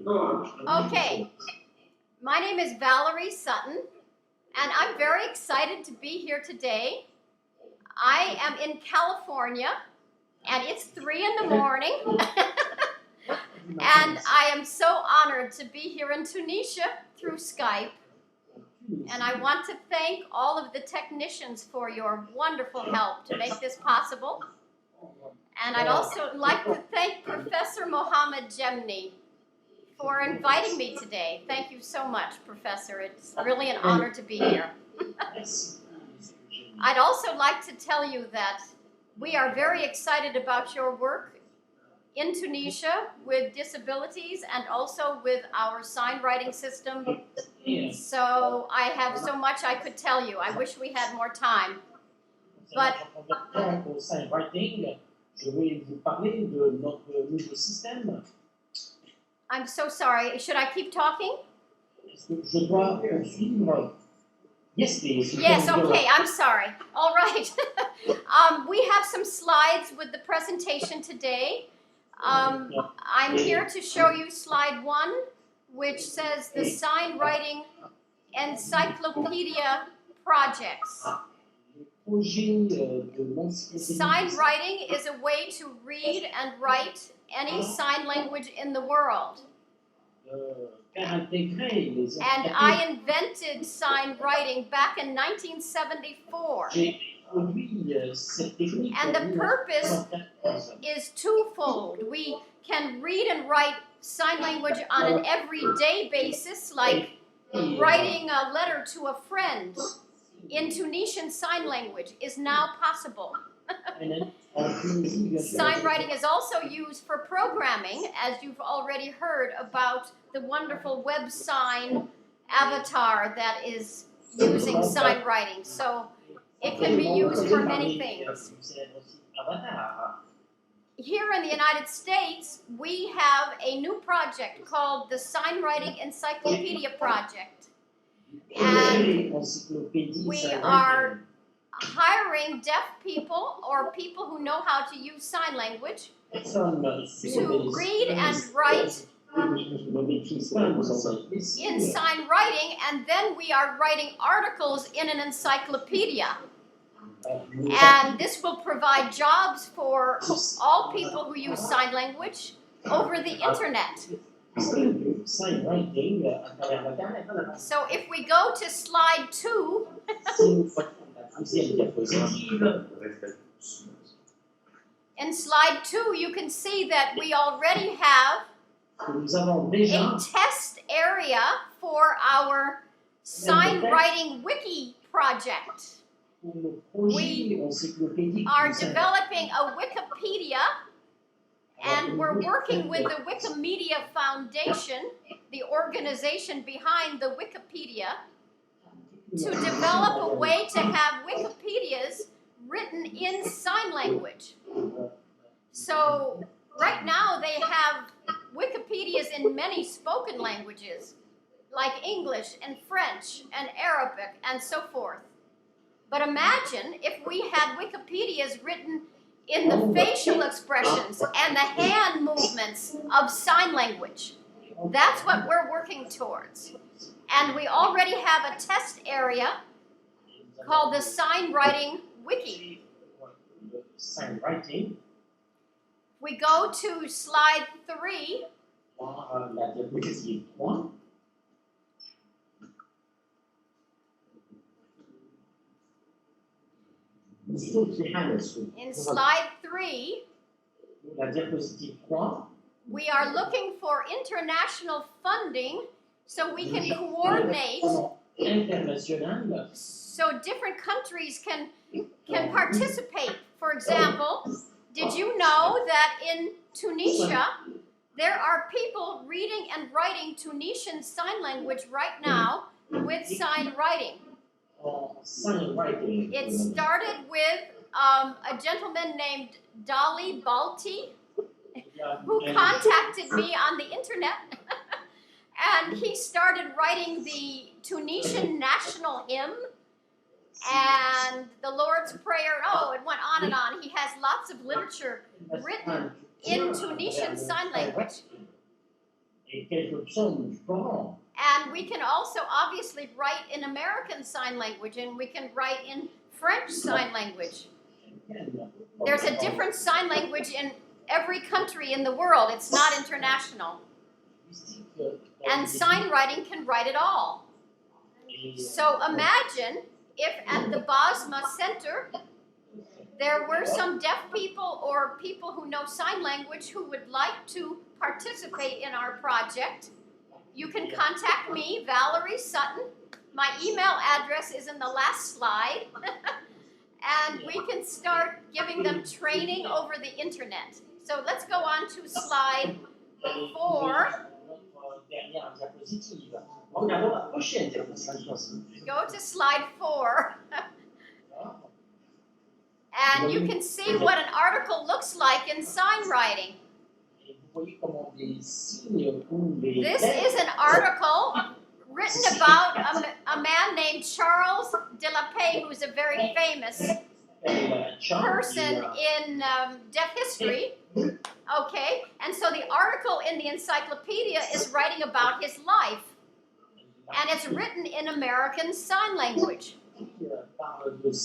Okay, my name is Valerie Sutton, and I'm very excited to be here today. I am in California, and it's 3 in the morning, and I am so honored to be here in Tunisia through Skype. And I want to thank all of the technicians for your wonderful help to make this possible. And I'd also like to thank Professor Mohammed Jemni for inviting me today. Thank you so much, Professor. It's really an honor to be here. I'd also like to tell you that we are very excited about your work in Tunisia with disabilities and also with our sign writing system. So I have so much I could tell you. I wish we had more time. But je vais vous parler de notre nouveau système. I'm so sorry. Should I keep talking? Est-ce que je dois poursuivre? Yes, please. Yes, okay. I'm sorry. All right. We have some slides with the presentation today. I'm here to show you slide 1, which says the Sign Writing Encyclopedia Projects. Sign writing is a way to read and write any sign language in the world. And I invented sign writing back in 1974. And the purpose is twofold. We can read and write sign language on an everyday basis, like writing a letter to a friend in Tunisian Sign Language is now possible. Sign writing is also used for programming, as you've already heard about the wonderful WebSign avatar that is using sign writing. So it can be used for many things. Here in the United States, we have a new project called the Sign Writing Encyclopedia Project. And we are hiring deaf people or people who know how to use sign language to read and write in sign writing, and then we are writing articles in an encyclopedia. And this will provide jobs for all people who use sign language over the internet. So if we go to slide 2, in slide 2 you can see that we already have a test area for our sign writing wiki project. We are developing a Wikipedia, and we're working with the Wikimedia Foundation, the organization behind the Wikipedia, to develop a way to have Wikipedias written in sign language. So right now they have Wikipedias in many spoken languages, like English and French and Arabic and so forth. But imagine if we had Wikipedias written in the facial expressions and the hand movements of sign language. That's what we're working towards. And we already have a test area called the Sign Writing Wiki. We go to slide 3. In slide 3, we are looking for international funding so we can coordinate, so different countries can participate. For example, did you know that in Tunisia there are people reading and writing Tunisian Sign Language right now with sign writing? It started with a gentleman named Dali Balti, who contacted me on the internet, and he started writing the Tunisian national hymn and the Lord's Prayer. Oh, it went on and on. He has lots of literature written in Tunisian Sign Language. et quelques psaumes du Coran. And we can also obviously write in American Sign Language, and we can write in French Sign Language. There's a different sign language in every country in the world. It's not international. And sign writing can write it all. So imagine if at the Bosma Center there were some deaf people or people who know sign language who would like to participate in our project. You can contact me, Valerie Sutton. My email address is in the last slide. And we can start giving them training over the internet. So let's go on to slide 4. Go to slide 4. And you can see what an article looks like in sign writing. This is an article written about a man named Charles de la Paix, who's a very famous person in deaf history. Okay, and so the article in the encyclopedia is writing about his life, and it's written in American Sign Language.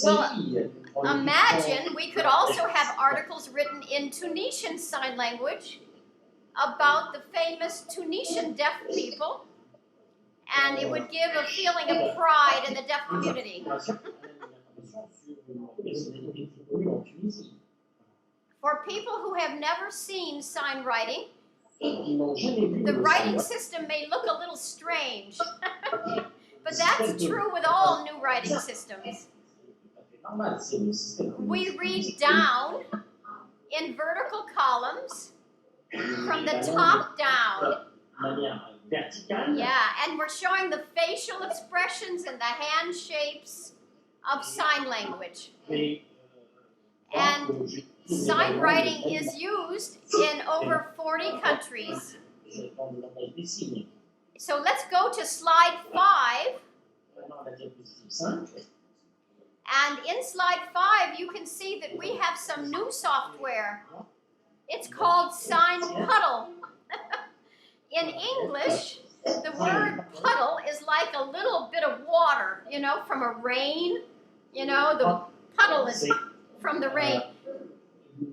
Well, imagine we could also have articles written in Tunisian Sign Language about the famous Tunisian deaf people, and it would give a feeling of pride in the deaf community. For people who have never seen sign writing, the writing system may look a little strange, but that's true with all new writing systems. We read down in vertical columns from the top down. Yeah, and we're showing the facial expressions and the hand shapes of sign language. And sign writing is used in over 40 countries. So let's go to slide 5. And in slide 5, you can see that we have some new software. It's called Sign Puddle. In English, the word puddle is like a little bit of water, you know, from a rain. You know, the puddle is from the rain.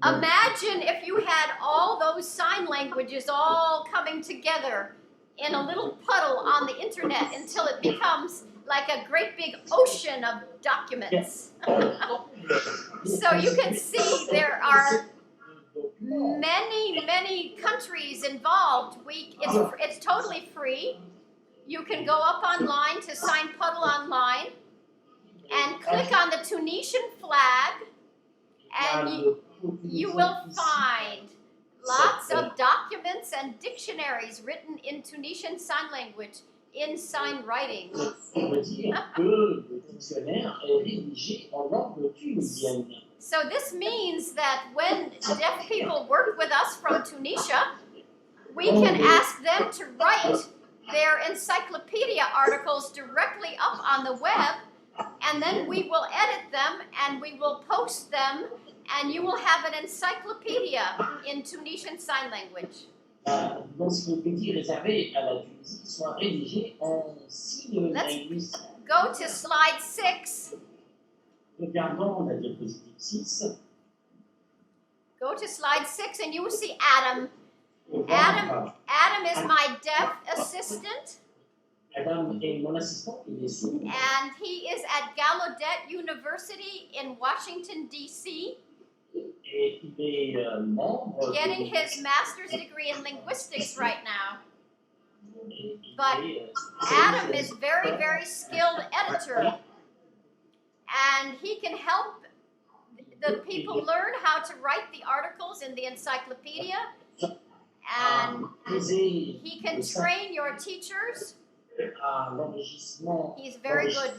Imagine if you had all those sign languages all coming together in a little puddle on the internet until it becomes like a great big ocean of documents. So you can see there are many countries involved. It's totally free. You can go up online to Sign Puddle online and click on the Tunisian flag, and you will find lots of documents and dictionaries written in Tunisian Sign Language in sign writing. So this means that when deaf people work with us from Tunisia, we can ask them to write their encyclopedia articles directly up on the web, and then we will edit them and we will post them, and you will have an encyclopedia in Tunisian Sign Language. Let's go to slide 6. Go to slide 6 and you will see Adam. Adam is my deaf assistant. And he is at Gallaudet University in Washington, D.C. Getting his master's degree in linguistics right now. But Adam is very skilled editor. And he can help the people learn how to write the articles in the encyclopedia. And he can train your teachers. He's very good.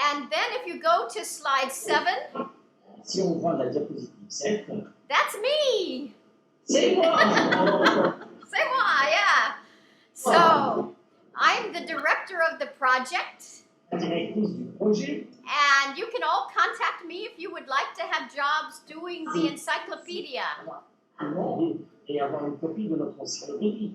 And then if you go to slide 7, that's me. C'est moi, yeah. So I'm the director of the project. And you can all contact me if you would like to have jobs doing the encyclopedia. et avoir une copie de notre encyclopédie.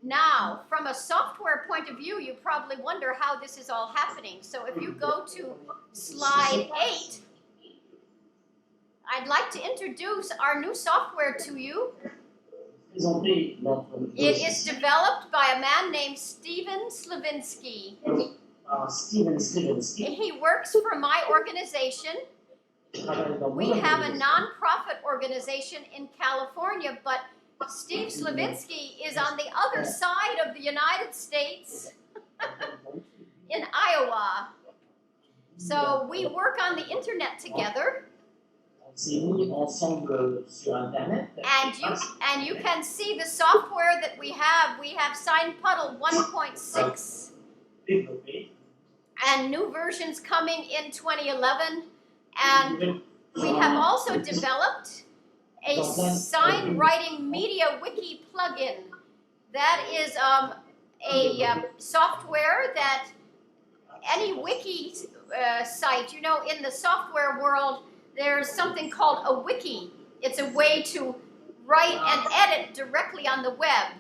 Now, from a software point of view, you probably wonder how this is all happening. So if you go to slide 8, I'd like to introduce our new software to you. Présenter notre It is developed by a man named Steven Slavinsky. Steven Slavinsky. He works for my organization. Travaille dans We mon have a organisation. non-profit organization in California, but Steve Slavinsky is on the other side of the United States in Iowa. So we work on the internet together, On s'est mis ensemble sur Internet. and you can see the software that we have. We have SignPuddle 1.6 Développé. and new versions coming in 2011, and we have also developed a sign writing media wiki plugin. That is a software that any wiki site, you know, in the software world, there's something called a wiki. It's a way to write and edit directly on the web.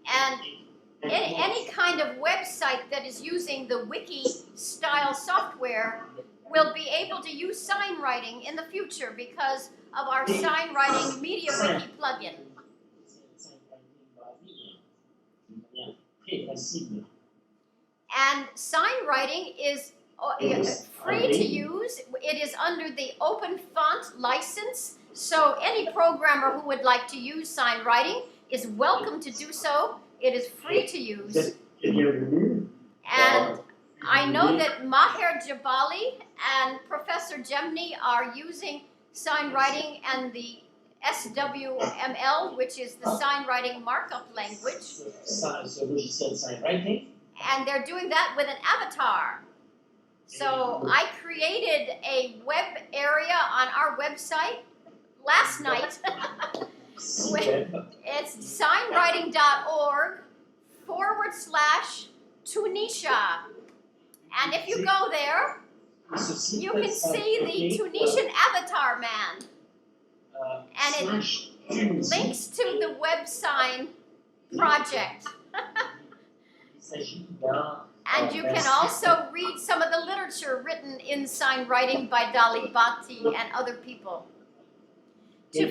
And any kind of website that is using the wiki style software will be able to use sign writing in the future because of our sign writing media wiki plugin. Très facile. And sign writing is free to use. It is under the Open Font license, so any programmer who would like to use sign writing is welcome to do so. It is free to use. Bienvenue. And I know that Maher Jabali and Professor Gemini are using sign writing and the SWML, which is the sign writing markup language, Ce logiciel sign writing. and they're doing that with an avatar. So I created a web area on our website last night. It's signwriting.org/Tunisia. And if you go there, you can see the Tunisian avatar man. And it links to the web sign project. And you can also read some of the literature written in sign writing by Dali Bhatti and other people. To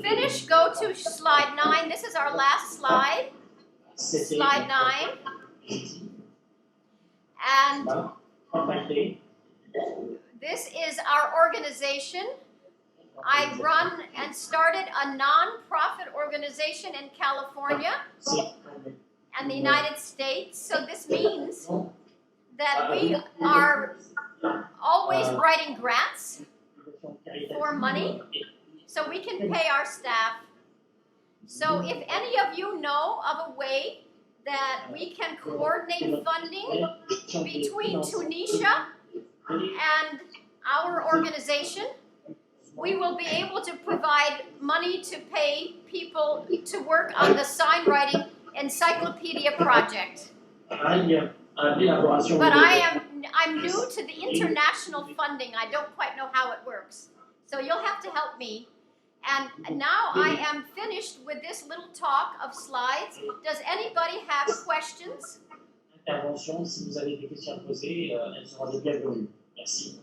finish, go to slide 9. This is our last slide. Slide 9. And this is our organization. I run and started a non-profit organization in California and the United States. So this means that we are always writing grants for money so we can pay our staff. So if any of you know of a way that we can coordinate funding between Tunisia and our organization, we will be able to provide money to pay people to work on the sign writing encyclopedia project. But I'm new to the international funding. I don't quite know how it works. So you'll have to help me. And now I am finished with this little talk of slides. Does anybody have questions? Intervention, si vous avez des questions à poser, elles seront les bienvenues. Merci.